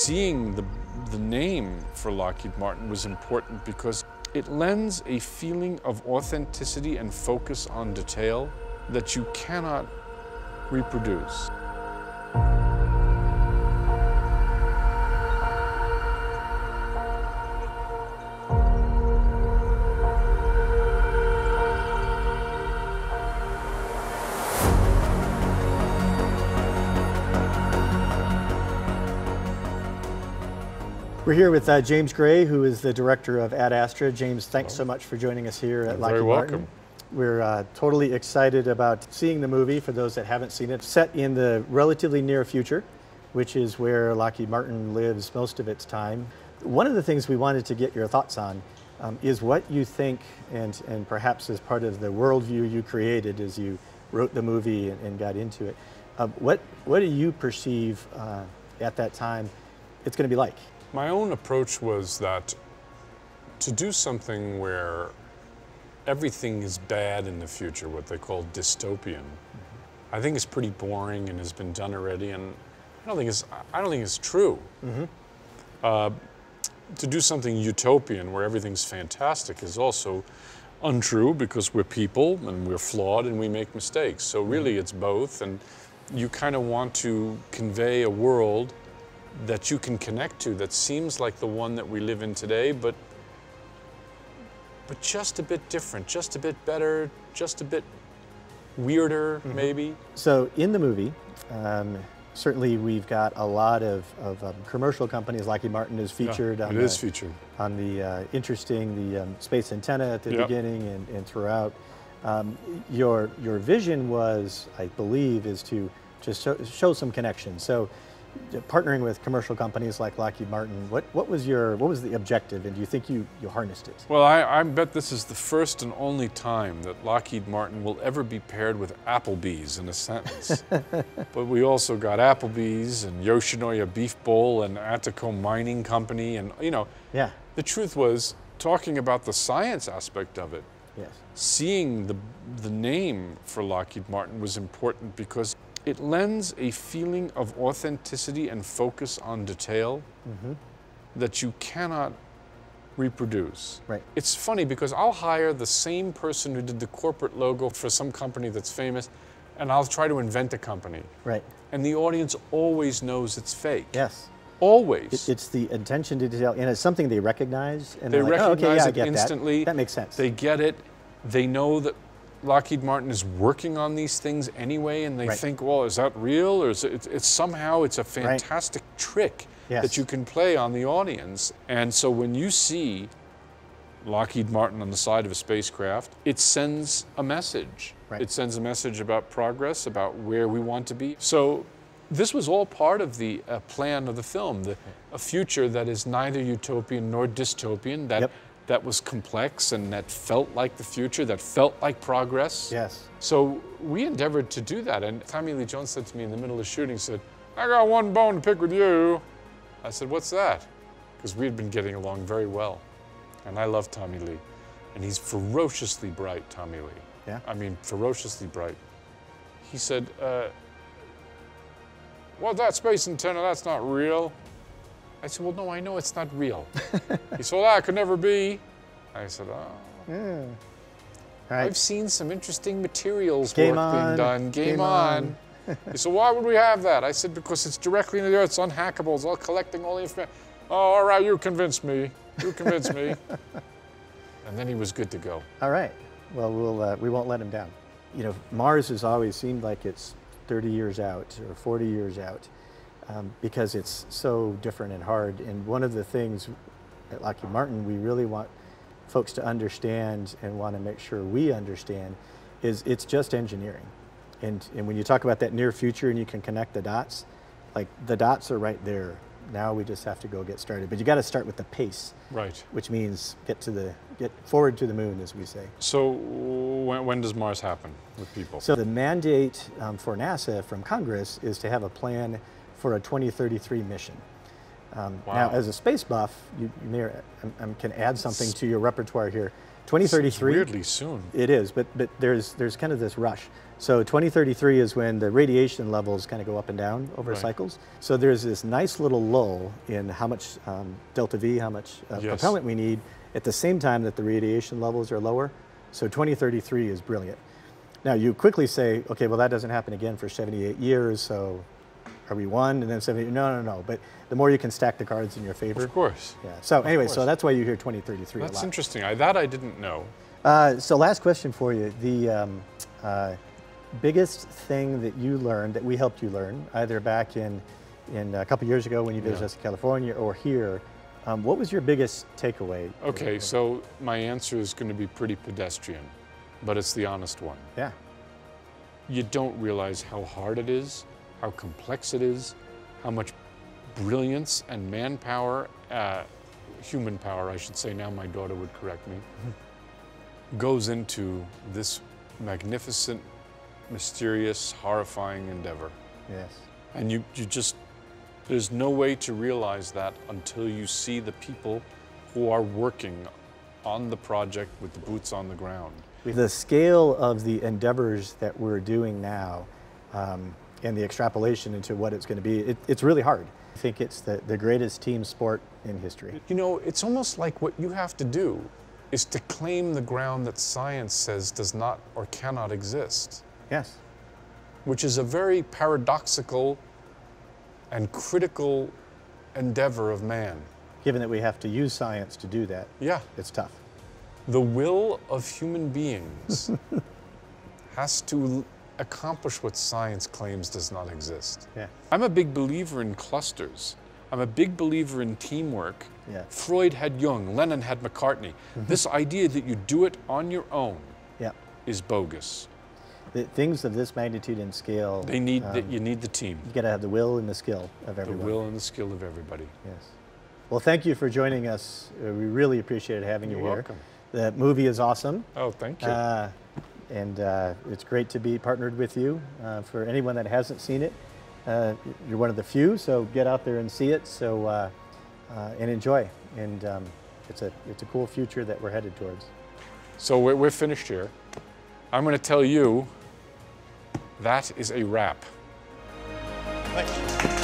seeing the name for Lockheed Martin was important because it lends a feeling of authenticity and focus on detail that you cannot reproduce. We're here with James Gray, who is the director of Ad Astra. James, thanks so much for joining us here at Lockheed Martin. Very welcome. We're totally excited about seeing the movie, for those that haven't seen it. Set in the relatively near future, which is where Lockheed Martin lives most of its time. One of the things we wanted to get your thoughts on is what you think, and perhaps as part of the worldview you created as you wrote the movie and got into it, what do you perceive at that time it's going to be like? My own approach was that to do something where everything is bad in the future, what they call dystopian, I think is pretty boring and has been done already, and I don't think it's true. To do something utopian where everything's fantastic is also untrue, because we're people and we're flawed and we make mistakes. So really it's both, and you kind of want to convey a world that you can connect to that seems like the one that we live in today, but just a bit different, just a bit better, just a bit weirder, maybe. So in the movie, certainly we've got a lot of commercial companies. Lockheed Martin is featured. Yeah, it is featured. On the the space antenna at the beginning and throughout. Your vision was, I believe, is to just show some connection. So partnering with commercial companies like Lockheed Martin, what was the objective, and do you think you harnessed it? Well, I bet this is the first and only time that Lockheed Martin will ever be paired with Applebee's in a sentence. But we also got Applebee's and Yoshinoya Beef Bowl and Attico Mining Company, and the truth was, talking about the science aspect of it, seeing the name for Lockheed Martin was important because it lends a feeling of authenticity and focus on detail that you cannot reproduce. Right. It's funny because I'll hire the same person who did the corporate logo for some company that's famous, and I'll try to invent a company. Right. And the audience always knows it's fake. Yes. Always. It's the attention to detail, and it's something they recognize. And they like, recognize it instantly. That makes sense. They get it. They know that Lockheed Martin is working on these things anyway, and they think, well, is that real? Or is it's somehow it's a fantastic trick that you can play on the audience. And so when you see Lockheed Martin on the side of a spacecraft, it sends a message. Right. It sends a message about progress, about where we want to be. So this was all part of the plan of the film, a future that is neither utopian nor dystopian, that was complex and that felt like the future, that felt like progress. Yes. So we endeavored to do that. And Tommy Lee Jones said to me in the middle of shooting, said, I got one bone to pick with you. I said, what's that? Because we had been getting along very well. And I love Tommy Lee. And he's ferociously bright, Tommy Lee. Yeah. I mean, ferociously bright. He said, well, that space antenna, that's not real. I said, well, no, I know it's not real. He said, well, that could never be. I said, oh. Right. I've seen some interesting materials being done. Game on. He said, why would we have that? I said, because it's directly into the earth, it's unhackable, it's all collecting all the information. Oh, all right, you convinced me. You convinced me. And then he was good to go. All right. Well, we won't let him down. You know, Mars has always seemed like it's 30 years out or 40 years out. Because it's so different and hard. And one of the things at Lockheed Martin we really want folks to understand and want to make sure we understand is it's just engineering. And when you talk about that near future and you can connect the dots, like the dots are right there. Now we just have to go get started. But you got to start with the pace. Right. Which means get forward to the moon, as we say. So when does Mars happen with people? So the mandate for NASA from Congress is to have a plan for a 2033 mission. Now, as a space buff, you may can add something to your repertoire here. 2033. Seems weirdly soon. It is, but there's kind of this rush. So 2033 is when the radiation levels kind of go up and down over cycles. So there's this nice little lull in how much delta V, how much propellant we need, at the same time that the radiation levels are lower. So 2033 is brilliant. Now you quickly say, okay, well that doesn't happen again for 78 years, so are we one? And then 70, no. But the more you can stack the cards in your favor. Of course. Yeah. So anyway, so that's why you hear 2033 a lot. That's interesting. That I didn't know. So last question for you. The biggest thing that you learned, that we helped you learn, either back in a couple years ago when you visited us in California or here, what was your biggest takeaway? Okay, so my answer is going to be pretty pedestrian, but it's the honest one. Yeah. You don't realize how hard it is, how complex it is, how much brilliance and manpower, human power I should say, now my daughter would correct me, goes into this magnificent, mysterious, horrifying endeavor. Yes. And you just, there's no way to realize that until you see the people who are working on the project with the boots on the ground. The scale of the endeavors that we're doing now and the extrapolation into what it's going to be, it's really hard. I think it's the greatest team sport in history. You know, it's almost like what you have to do is to claim the ground that science says does not or cannot exist. Yes. Which is a very paradoxical and critical endeavor of man. Given that we have to use science to do that, it's tough. The will of human beings has to accomplish what science claims does not exist. Yeah. I'm a big believer in clusters. I'm a big believer in teamwork. Yeah. Freud had Jung, Lenin had McCartney. This idea that you do it on your own is bogus. Things of this magnitude and scale, you need the team. You got to have the will and the skill of everyone. The will and the skill of everybody. Yes. Well, thank you for joining us. We really appreciated having you here. You're welcome. The movie is awesome. Oh, thank you. And it's great to be partnered with you. For anyone that hasn't seen it, you're one of the few, so get out there and see it. So and enjoy. And it's a cool future that we're headed towards. So we're finished here. I'm going to tell you that is a wrap. Right.